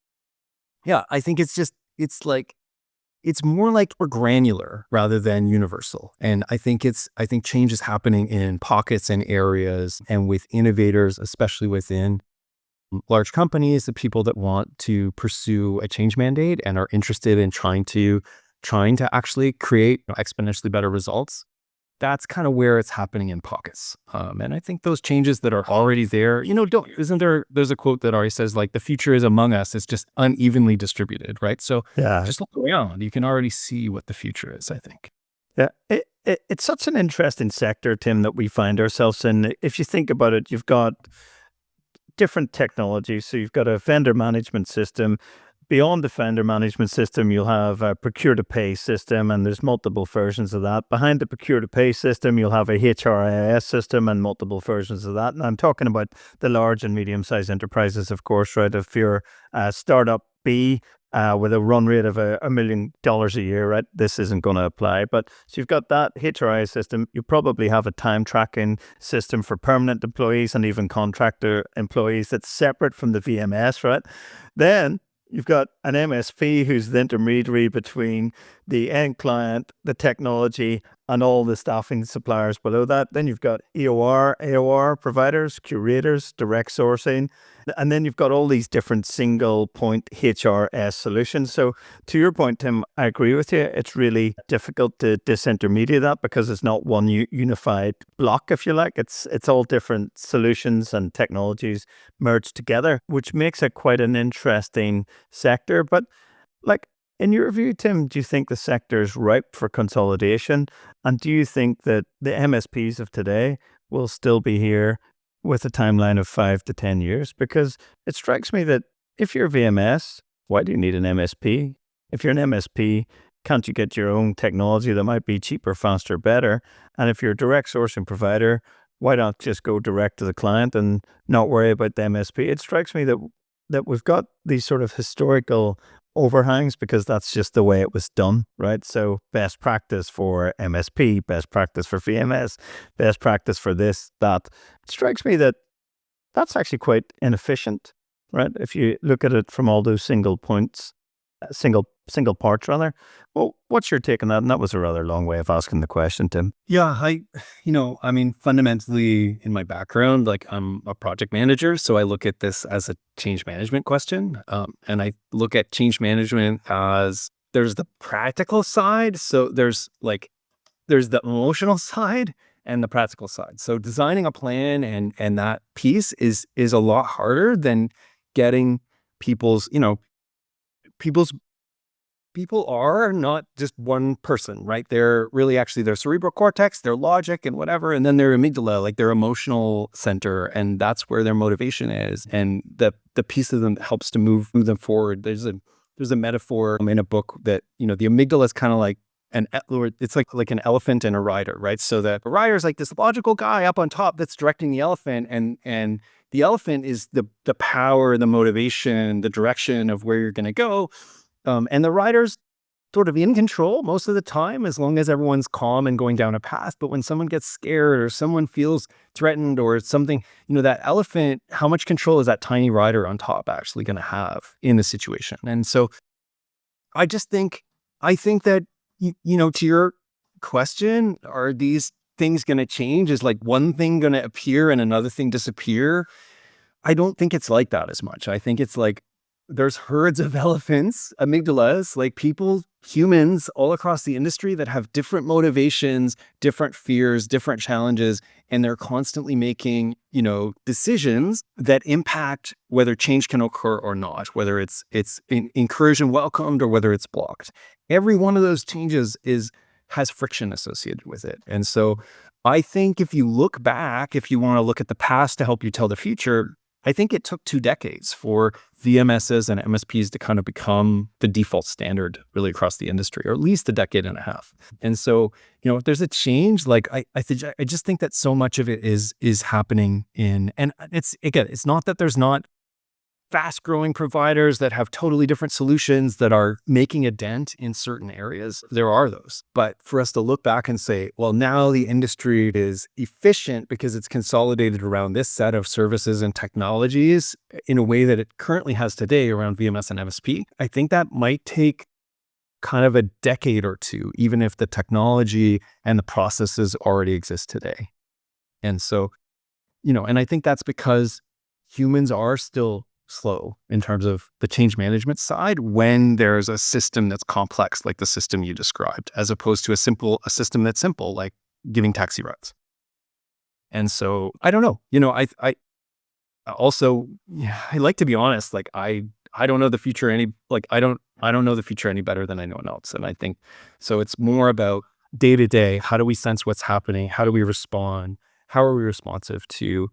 it's more like we're granular rather than universal. And I think change is happening in pockets and areas and with innovators, especially within large companies, the people that want to pursue a change mandate and are interested in trying to actually create exponentially better results. That's kind of where it's happening in pockets. And I think those changes that are already there, there's a quote that always says like, the future is among us. It's just unevenly distributed, right? So Yeah. just look around. You can already see what the future is, I think. Yeah. It's such an interesting sector, Tim, that we find ourselves in. If you think about it, you've got different technologies. So you've got a vendor management system. Beyond the vendor management system, you'll have a procure-to-pay system, and there's multiple versions of that. Behind the procure-to-pay system, you'll have a HRIS system and multiple versions of that. And I'm talking about the large and medium-sized enterprises, of course, right? If you're a startup B with a run rate of $1 million a year, right, this isn't going to apply. But so you've got that HRIS system. You probably have a time tracking system for permanent employees and even contractor employees that's separate from the VMS, right? Then you've got an MSP who's the intermediary between the end client, the technology, and all the staffing suppliers below that. Then you've got EOR, AOR providers, curators, direct sourcing. And then you've got all these different single point HRS solutions. So to your point, Tim, I agree with you. It's really difficult to disintermediate that because it's not one unified block, if you like. It's all different solutions and technologies merged together, which makes it quite an interesting sector. But like, in your view, Tim, do you think the sector is ripe for consolidation? And do you think that the MSPs of today will still be here with a timeline of 5 to 10 years? Because it strikes me that if you're VMS, why do you need an MSP? If you're an MSP, can't you get your own technology that might be cheaper, faster, better? And if you're a direct sourcing provider, why not just go direct to the client and not worry about the MSP? It strikes me that we've got these sort of historical overhangs because that's just the way it was done, right? So best practice for MSP, best practice for VMS, best practice for this, that. It strikes me that that's actually quite inefficient, right? If you look at it from all those single points. single parts rather. Well, what's your take on that? And that was a rather long way of asking the question, Tim. Yeah, fundamentally in my background, like I'm a project manager. So I look at this as a change management question. And I look at change management as there's the practical side. So there's the emotional side and the practical side. So designing a plan and that piece is a lot harder than getting people's, people's people are not just one person, right? They're really actually their cerebral cortex, their logic and whatever, and then their amygdala, like their emotional center, and that's where their motivation is. And the piece of them that helps to move them forward. There's a metaphor in a book that, the amygdala is kind of like it's like an elephant and a rider, right? So that a rider is like this logical guy up on top that's directing the elephant, and the elephant is the power, the motivation, the direction of where you're going to go. And the rider's sort of in control most of the time, as long as everyone's calm and going down a path. But when someone gets scared or someone feels threatened or something, that elephant, how much control is that tiny rider on top actually going to have in the situation? And so I think that, to your question, are these things going to change? Is like one thing going to appear and another thing disappear? I don't think it's like that as much. I think it's like, there's herds of elephants, amygdalas, like humans all across the industry that have different motivations, different fears, different challenges, and they're constantly making, decisions that impact whether change can occur or not, whether it's encouraged and welcomed or whether it's blocked. Every one of those changes has friction associated with it. And so I think if you look back, if you want to look at the past to help you tell the future, I think it took 2 decades for VMSs and MSPs to kind of become the default standard really across the industry, or at least a decade and a half. And so, if there's a change, like I just think that so much of it is happening and it's not that there's not fast growing providers that have totally different solutions that are making a dent in certain areas. There are those. But for us to look back and say, well, now the industry is efficient because it's consolidated around this set of services and technologies in a way that it currently has today around VMS and MSP, I think that might take kind of a decade or two, even if the technology and the processes already exist today. And so, and I think that's because humans are still slow in terms of the change management side when there's a system that's complex, like the system you described, as opposed to a system that's simple, like giving taxi rides. And so I don't know, I also, I like to be honest, like I don't know the future I don't know the future any better than anyone else. And I think, so it's more about day to day, how do we sense what's happening? How do we respond? How are we responsive to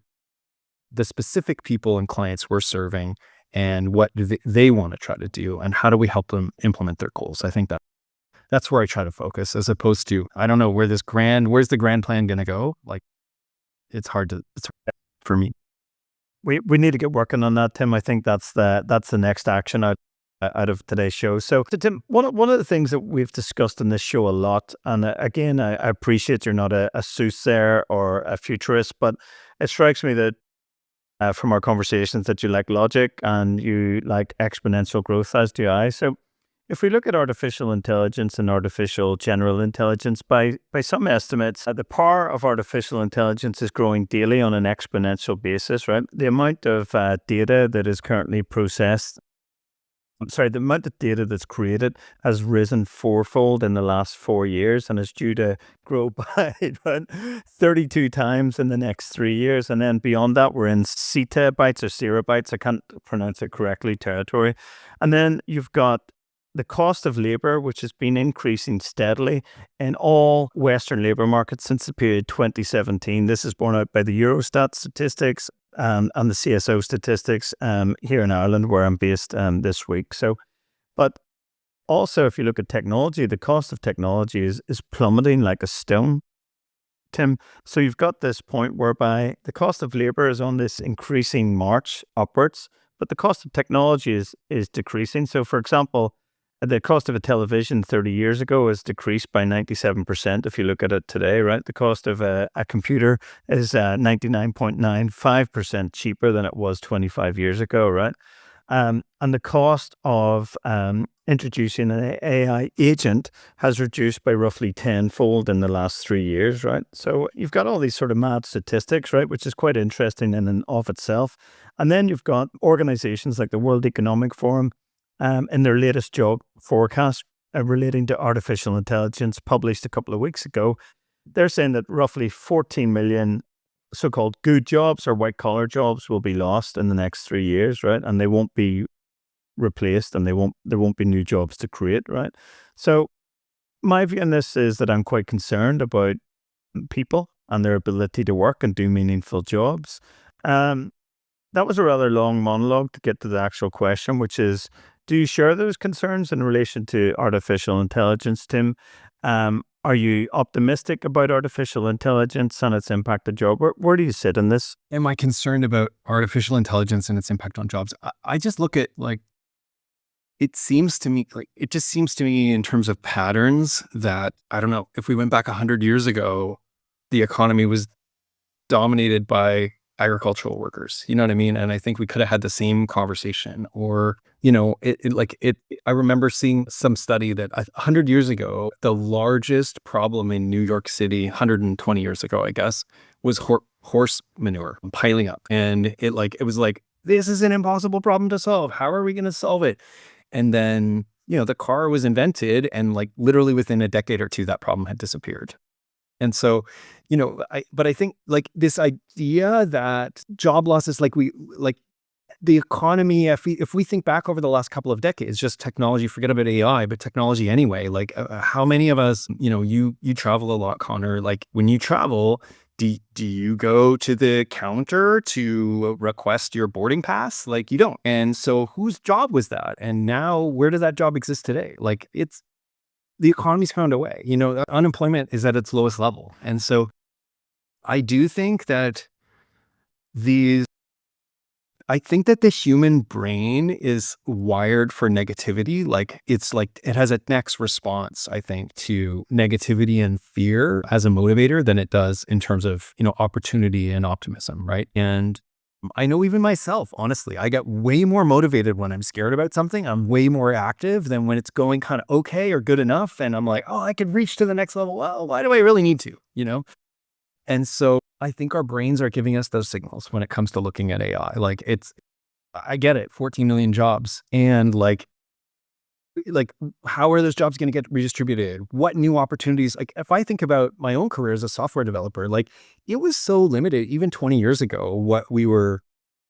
the specific people and clients we're serving, and what do they want to try to do, and how do we help them implement their goals? I think that's where I try to focus, as opposed to, I don't know where's the grand plan going to go? Like, it's hard for me. We need to get working on that, Tim. I think that's the next action out of today's show. So Tim, one of the things that we've discussed in this show a lot, and again, I appreciate you're not a soothsayer or a futurist, but it strikes me that from our conversations that you like logic and you like exponential growth, as do I. So if we look at artificial intelligence and artificial general intelligence, by some estimates, the power of artificial intelligence is growing daily on an exponential basis, right? The amount of data that is currently processed, the amount of data that's created has risen fourfold in the last 4 years and is due to grow by 32 times in the next 3 years. And then beyond that, we're in zettabytes or zerobytes, I can't pronounce it correctly, territory. And then you've got the cost of labor, which has been increasing steadily in all Western labor markets since the period 2017. This is borne out by the Eurostat statistics and the CSO statistics here in Ireland, where I'm based this week. So, but also, if you look at technology, the cost of technology is plummeting like a stone, Tim. So you've got this point whereby the cost of labor is on this increasing march upwards, but the cost of technology is decreasing. So, for example, the cost of a television 30 years ago is decreased by 97% if you look at it today, right? The cost of a computer is 99.95% cheaper than it was 25 years ago, right? And the cost of introducing an AI agent has reduced by roughly tenfold in the last 3 years, right? So you've got all these sort of mad statistics, right, which is quite interesting in and of itself. And then you've got organizations like the World Economic Forum in their latest job forecast relating to artificial intelligence published a couple of weeks ago. They're saying that roughly 14 million so-called good jobs or white-collar jobs will be lost in the next 3 years, right? And they won't be replaced, and there won't be new jobs to create, right? So my view on this is that I'm quite concerned about people and their ability to work and do meaningful jobs. That was a rather long monologue to get to the actual question, which is, do you share those concerns in relation to artificial intelligence, Tim? Are you optimistic about artificial intelligence and its impact on jobs? Where do you sit in this? Am I concerned about artificial intelligence and its impact on jobs? I just look at it just seems to me in terms of patterns that, I don't know, if we went back 100 years ago, the economy was dominated by agricultural workers. You know what I mean? And I think we could have had the same conversation. Or, I remember seeing some study that 100 years ago, the largest problem in New York City, 120 years ago, I guess, was horse manure piling up. And it was like, this is an impossible problem to solve. How are we going to solve it? And then, the car was invented, and literally within a decade or two, that problem had disappeared. And so, I think this idea that job losses, the economy, if we think back over the last couple of decades, just technology, forget about AI, but technology anyway, how many of us, you travel a lot, Connor, when you travel, do you go to the counter to request your boarding pass? You don't. And so whose job was that? And now where does that job exist today? The economy's found a way. Unemployment is at its lowest level. And so I do think that I think that the human brain is wired for negativity. It has a next response, I think, to negativity and fear as a motivator than it does in terms of, opportunity and optimism, right? And I know even myself, honestly, I get way more motivated when I'm scared about something. I'm way more active than when it's going kind of okay or good enough. And I'm like, oh, I could reach to the next level. Well, why do I really need to, And so I think our brains are giving us those signals when it comes to looking at AI. I get it, 14 million jobs. And how are those jobs going to get redistributed? What new opportunities? If I think about my own career as a software developer, it was so limited even 20 years ago, what we were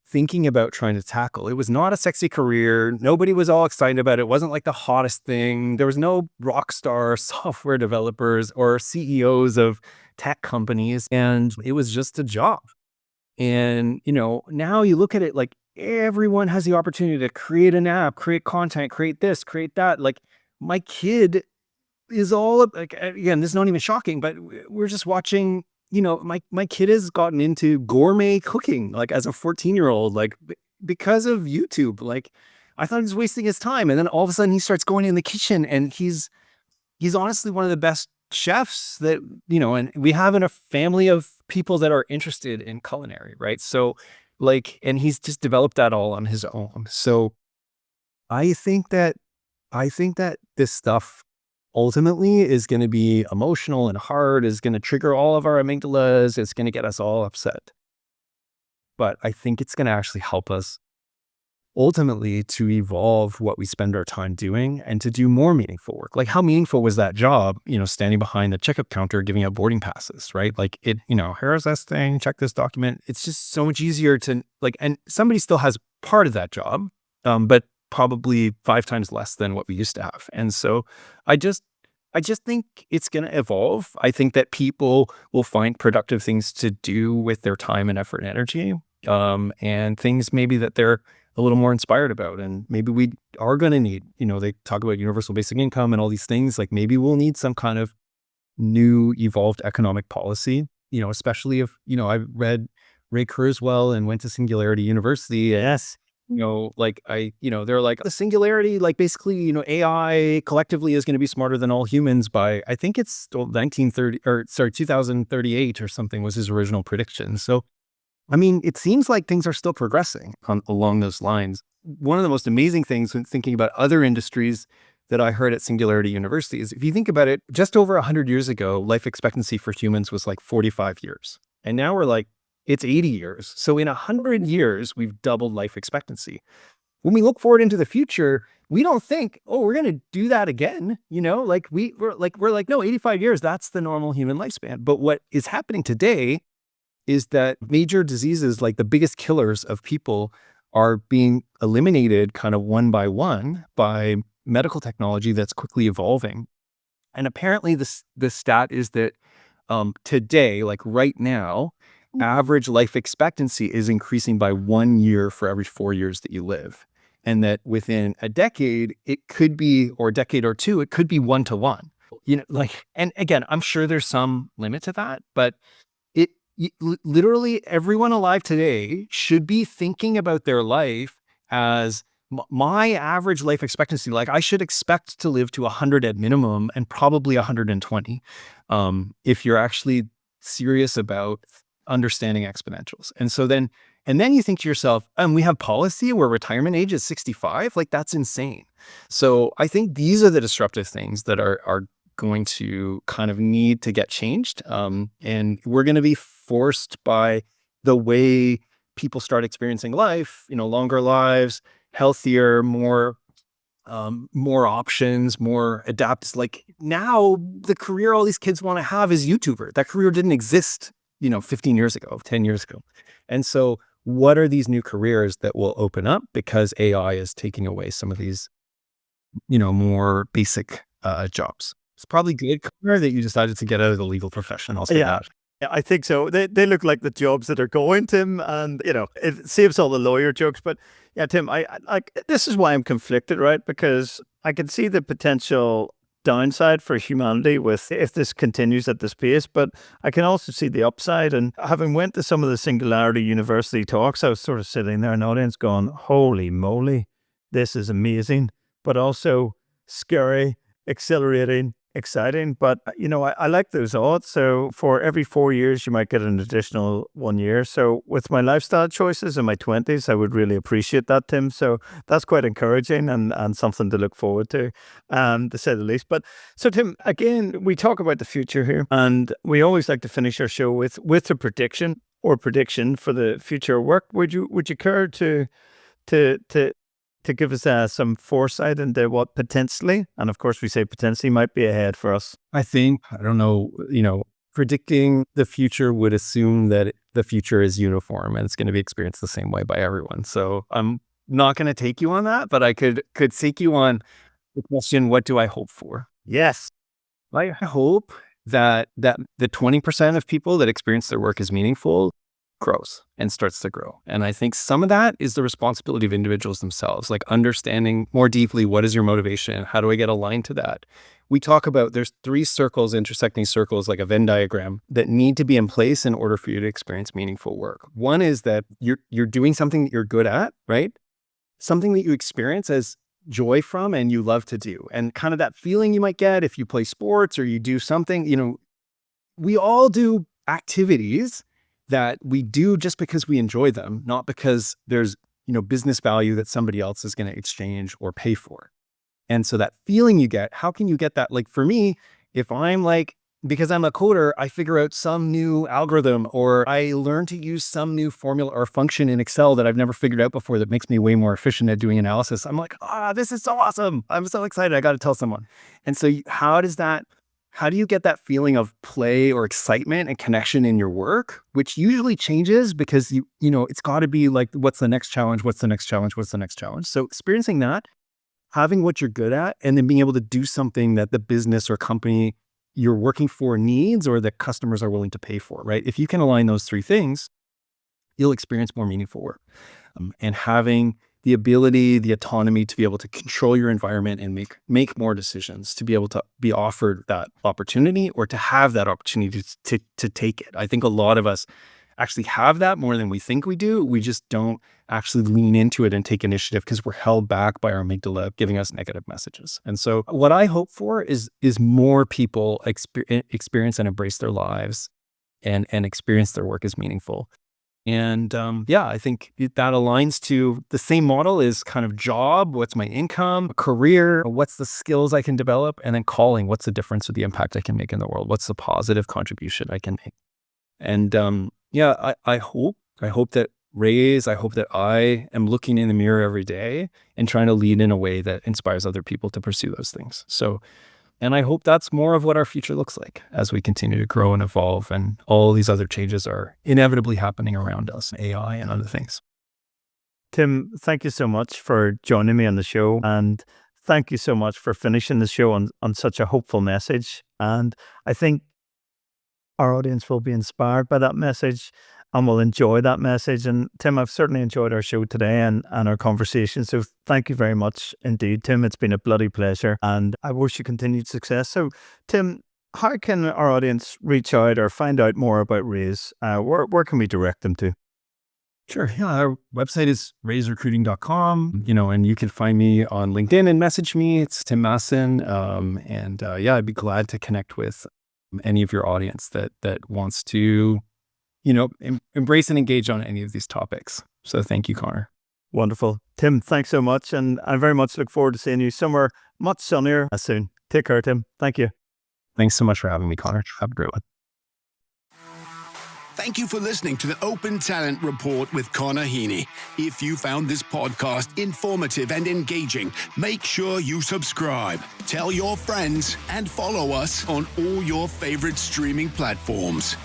thinking about trying to tackle. It was not a sexy career. Nobody was all excited about it. It wasn't the hottest thing. There was no rock star software developers or CEOs of tech companies. And it was just a job. And, now you look at it, everyone has the opportunity to create an app, create content, create this, create that. My kid is all again, this is not even shocking, but we're just watching, my kid has gotten into gourmet cooking, as a 14-year-old, because of YouTube. I thought he was wasting his time. And then all of a sudden he starts going in the kitchen, and he's honestly one of the best chefs that, and we have in a family of people that are interested in culinary, right? So and he's just developed that all on his own. So I think that this stuff ultimately is going to be emotional and hard, is going to trigger all of our amygdalas. It's going to get us all upset. But I think it's going to actually help us ultimately to evolve what we spend our time doing and to do more meaningful work. How meaningful was that job, standing behind the checkout counter, giving out boarding passes, right? Here's this thing, check this document. It's just so much easier to and somebody still has part of that job, but probably 5 times less than what we used to have. And so I just think it's going to evolve. I think that people will find productive things to do with their time and effort and energy, and things maybe that they're a little more inspired about. And maybe we are going to need, they talk about universal basic income and all these things. Maybe we'll need some kind of new evolved economic policy, especially if, I read Ray Kurzweil and went to Singularity University. Yes. They're the singularity, basically, AI collectively is going to be smarter than all humans by, I think it's 2038 or something was his original prediction. So I mean, it seems like things are still progressing along those lines. One of the most amazing things when thinking about other industries that I heard at Singularity University is, if you think about it, just over 100 years ago, life expectancy for humans was like 45 years. And now we're like, it's 80 years. So in 100 years, we've doubled life expectancy. When we look forward into the future, we don't think, oh, we're going to do that again. Like we're like, no, 85 years, that's the normal human lifespan. But what is happening today is that major diseases, like the biggest killers of people, are being eliminated kind of one by medical technology that's quickly evolving. And apparently the stat is that today, like right now, average life expectancy is increasing by 1 year for every 4 years that you live. And that within a decade, it could be, or a decade or two, it could be 1-to-1. And again, I'm sure there's some limit to that, but literally everyone alive today should be thinking about their life as my average life expectancy. Like, I should expect to live to 100 at minimum, and probably 120 if you're actually serious about understanding exponentials. And then you think to yourself, we have policy where retirement age is 65. Like, that's insane. So I think these are the disruptive things that are going to kind of need to get changed. And we're going to be forced by the way people start experiencing life, longer lives, healthier, more options, more adapts. Like, now the career all these kids want to have is YouTuber. That career didn't exist, 15 years ago, 10 years ago. And so what are these new careers that will open up because AI is taking away some of these, more basic jobs? It's probably good that you decided to get out of the legal profession. I'll say that. Yeah, I think so. They look like the jobs that are going, Tim, and it saves all the lawyer jokes. But yeah, Tim, I like, this is why I'm conflicted, right? Because I can see the potential downside for humanity if this continues at this pace, but I can also see the upside. And having went to some of the Singularity University talks, I was sort of sitting there in the audience going, "Holy moly, this is amazing," but also scary, exhilarating, exciting. But I like those odds. So for every 4 years you might get an additional 1 year. So with my lifestyle choices in my 20s, I would really appreciate that, Tim. So that's quite encouraging and something to look forward to say the least. But so, Tim, again, we talk about the future here, and we always like to finish our show with a prediction for the future of work. Would you care to give us some foresight into what potentially, and of course we say potentially, might be ahead for us? I don't know, predicting the future would assume that the future is uniform and it's going to be experienced the same way by everyone. So I'm not going to take you on that, but I could take you on the question, what do I hope for? Yes. I hope that the 20% of people that experience their work as meaningful grows and starts to grow. And I think some of that is the responsibility of individuals themselves, like understanding more deeply, what is your motivation? How do I get aligned to that? We talk about, there's 3 circles, intersecting circles, like a Venn diagram, that need to be in place in order for you to experience meaningful work. One is that you're doing something that you're good at, right? Something that you experience as joy from and you love to do. And kind of that feeling you might get if you play sports or you do something, we all do activities that we do just because we enjoy them, not because there's, business value that somebody else is going to exchange or pay for. And so that feeling you get, how can you get that? Like, for me, if I'm like, because I'm a coder, I figure out some new algorithm, or I learn to use some new formula or function in Excel that I've never figured out before that makes me way more efficient at doing analysis. I'm like, this is so awesome. I'm so excited. I got to tell someone. And so how do you get that feeling of play or excitement and connection in your work, which usually changes because it's got to be like, what's the next challenge? What's the next challenge? What's the next challenge? So experiencing that, having what you're good at, and then being able to do something that the business or company you're working for needs or that customers are willing to pay for, right? If you can align those 3 things, you'll experience more meaningful work. And having the ability, the autonomy to be able to control your environment and make more decisions, to be able to be offered that opportunity or to have that opportunity to take it. I think a lot of us actually have that more than we think we do. We just don't actually lean into it and take initiative because we're held back by our amygdala giving us negative messages. And so what I hope for is more people experience and embrace their lives and experience their work as meaningful. And I think that aligns to the same model is kind of job, what's my income, career, what's the skills I can develop, and then calling, what's the difference or the impact I can make in the world? What's the positive contribution I can make? And I hope that I hope that I am looking in the mirror every day and trying to lead in a way that inspires other people to pursue those things. And I hope that's more of what our future looks like as we continue to grow and evolve, and all these other changes are inevitably happening around us, AI and other things. Tim, thank you so much for joining me on the show, and thank you so much for finishing the show on such a hopeful message. And I think our audience will be inspired by that message and will enjoy that message. And Tim, I've certainly enjoyed our show today and our conversation. So thank you very much indeed, Tim. It's been a bloody pleasure, and I wish you continued success. So Tim, how can our audience reach out or find out more about Raise? Where can we direct them to? Sure. Yeah. Our website is raiserecruiting.com, and you can find me on LinkedIn and message me. It's Tim Masson. I'd be glad to connect with any of your audience that wants to embrace and engage on any of these topics. So thank you, Connor. Wonderful. Tim, thanks so much. And I very much look forward to seeing you somewhere much sunnier soon. Take care, Tim. Thank you. Thanks so much for having me, Connor. Have a great one. Thank you for listening to the Open Talent Report with Connor Heaney. If you found this podcast informative and engaging, make sure you subscribe, tell your friends, and follow us on all your favorite streaming platforms.